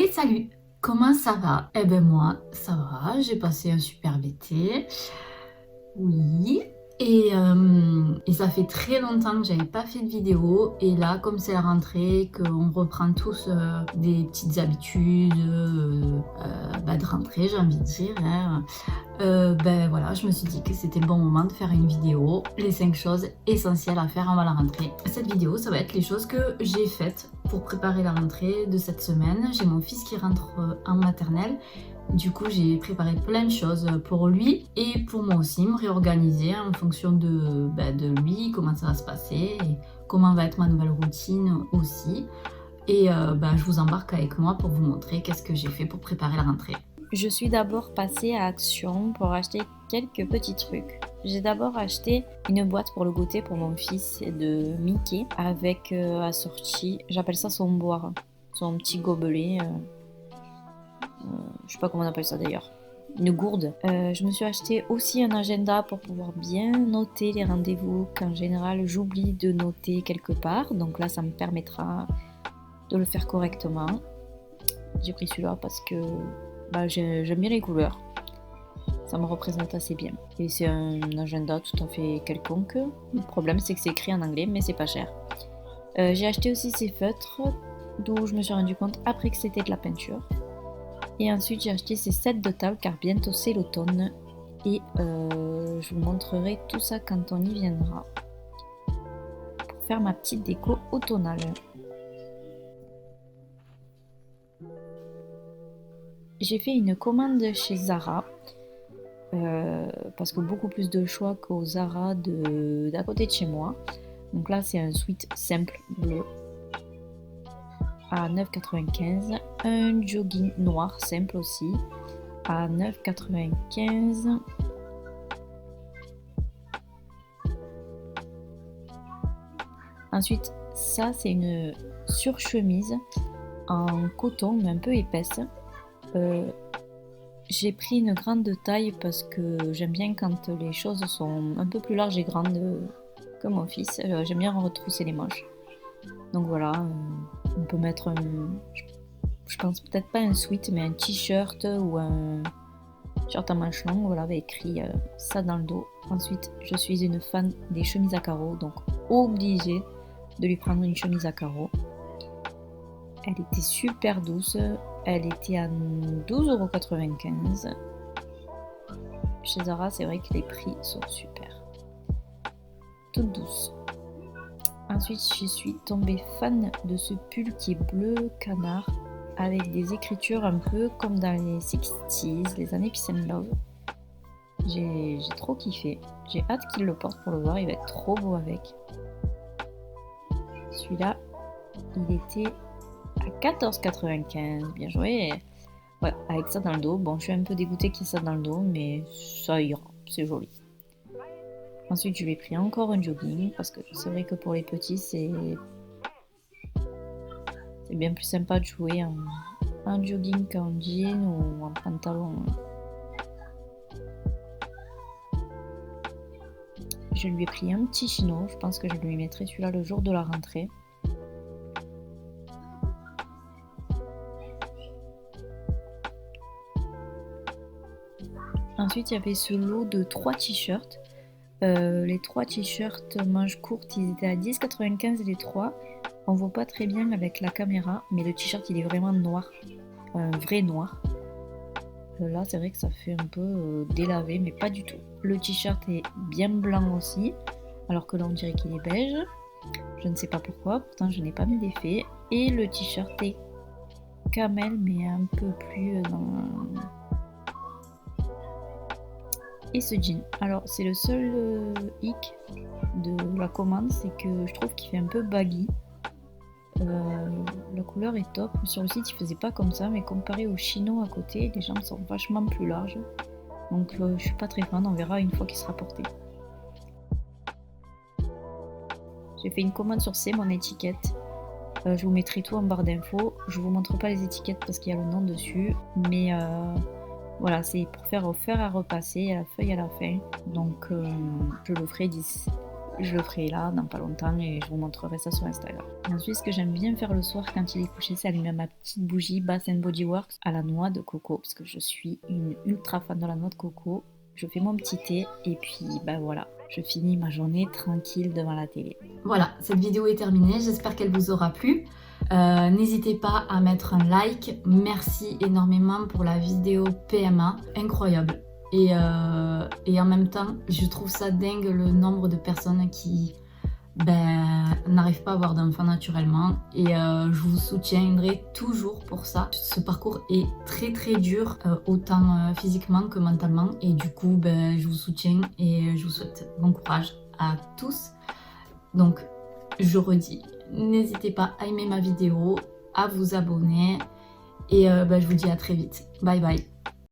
Hey, salut! Comment ça va? Eh ben moi, ça va, j'ai passé un superbe été. Oui. Et ça fait très longtemps que j'avais pas fait de vidéo. Et là, comme c'est la rentrée, qu'on reprend tous des petites habitudes de rentrée, j'ai envie de dire, hein. Ben voilà, je me suis dit que c'était le bon moment de faire une vidéo, les 5 choses essentielles à faire avant la rentrée. Cette vidéo, ça va être les choses que j'ai faites pour préparer la rentrée de cette semaine. J'ai mon fils qui rentre en maternelle. Du coup, j'ai préparé plein de choses pour lui et pour moi aussi, me réorganiser en fonction de lui, comment ça va se passer et comment va être ma nouvelle routine aussi. Et je vous embarque avec moi pour vous montrer qu'est-ce que j'ai fait pour préparer la rentrée. Je suis d'abord passée à Action pour acheter quelques petits trucs. J'ai d'abord acheté une boîte pour le goûter pour mon fils de Mickey avec assorti, j'appelle ça son boire, son petit gobelet, je sais pas comment on appelle ça d'ailleurs, une gourde. Je me suis acheté aussi un agenda pour pouvoir bien noter les rendez-vous qu'en général j'oublie de noter quelque part. Donc là ça me permettra de le faire correctement. J'ai pris celui-là parce que j'aime bien les couleurs. Ça me représente assez bien. Et c'est un agenda tout à fait quelconque. Le problème c'est que c'est écrit en anglais mais c'est pas cher. J'ai acheté aussi ces feutres d'où je me suis rendu compte après que c'était de la peinture. Et ensuite j'ai acheté ces sets de table car bientôt c'est l'automne. Et je vous montrerai tout ça quand on y viendra. Pour faire ma petite déco automnale. J'ai fait une commande chez Zara. Parce que beaucoup plus de choix qu'au Zara d'à côté de chez moi. Donc là c'est un sweat simple bleu à 9,95. Un jogging noir simple aussi à 9,95. Ensuite ça c'est une surchemise en coton mais un peu épaisse. J'ai pris une grande taille parce que j'aime bien quand les choses sont un peu plus larges et grandes que mon fils. J'aime bien retrousser les manches. Donc voilà, on peut mettre je pense peut-être pas un sweat mais un t-shirt ou un shirt à manches longues, voilà, avec écrit ça dans le dos. Ensuite, je suis une fan des chemises à carreaux, donc obligée de lui prendre une chemise à carreaux. Elle était super douce, elle était à 12,95 €. Chez Zara, c'est vrai que les prix sont super. Toute douce. Ensuite, je suis tombée fan de ce pull qui est bleu canard avec des écritures un peu comme dans les 60s, les années Peace and Love. J'ai trop kiffé. J'ai hâte qu'il le porte pour le voir, il va être trop beau avec. Celui-là, il était à 14,95 €. Bien joué. Voilà, avec ça dans le dos. Bon, je suis un peu dégoûtée qu'il y ait ça dans le dos, mais ça ira, c'est joli. Ensuite, je lui ai pris encore un jogging, parce que c'est vrai que pour les petits, c'est bien plus sympa de jouer en jogging qu'en jean ou en pantalon. Je lui ai pris un petit chino, je pense que je lui mettrai celui-là le jour de la rentrée. Ensuite, il y avait ce lot de 3 t-shirts. Les 3 t-shirts manches courtes, ils étaient à 10,95 € les 3. On voit pas très bien avec la caméra, mais le t-shirt il est vraiment noir, un vrai noir. Là c'est vrai que ça fait un peu délavé, mais pas du tout. Le t-shirt est bien blanc aussi, alors que là on dirait qu'il est beige. Je ne sais pas pourquoi, pourtant je n'ai pas mis d'effet. Et le t-shirt est camel, mais un peu plus dans... Et ce jean, alors c'est le seul hic de la commande, c'est que je trouve qu'il fait un peu baggy. La couleur est top, sur le site il faisait pas comme ça, mais comparé au chino à côté, les jambes sont vachement plus larges. Donc je suis pas très fan, on verra une fois qu'il sera porté. J'ai fait une commande sur C'est mon étiquette. Je vous mettrai tout en barre d'infos. Je vous montre pas les étiquettes parce qu'il y a le nom dessus, mais voilà, c'est pour faire au fer à repasser, à la feuille à la fin. Donc je le ferai d'ici je le ferai là dans pas longtemps et je vous montrerai ça sur Instagram. Et ensuite, ce que j'aime bien faire le soir quand il est couché, c'est allumer ma petite bougie Bath Body Works à la noix de coco, parce que je suis une ultra fan de la noix de coco. Je fais mon petit thé et puis ben voilà, je finis ma journée tranquille devant la télé. Voilà, cette vidéo est terminée, j'espère qu'elle vous aura plu. N'hésitez pas à mettre un like, merci énormément pour la vidéo PMA, incroyable. Et en même temps, je trouve ça dingue le nombre de personnes qui n'arrivent pas à avoir d'enfants naturellement. Et je vous soutiendrai toujours pour ça. Ce parcours est très très dur, autant physiquement que mentalement. Et du coup, je vous soutiens et je vous souhaite bon courage à tous. Donc, je redis, n'hésitez pas à aimer ma vidéo, à vous abonner. Et je vous dis à très vite. Bye bye.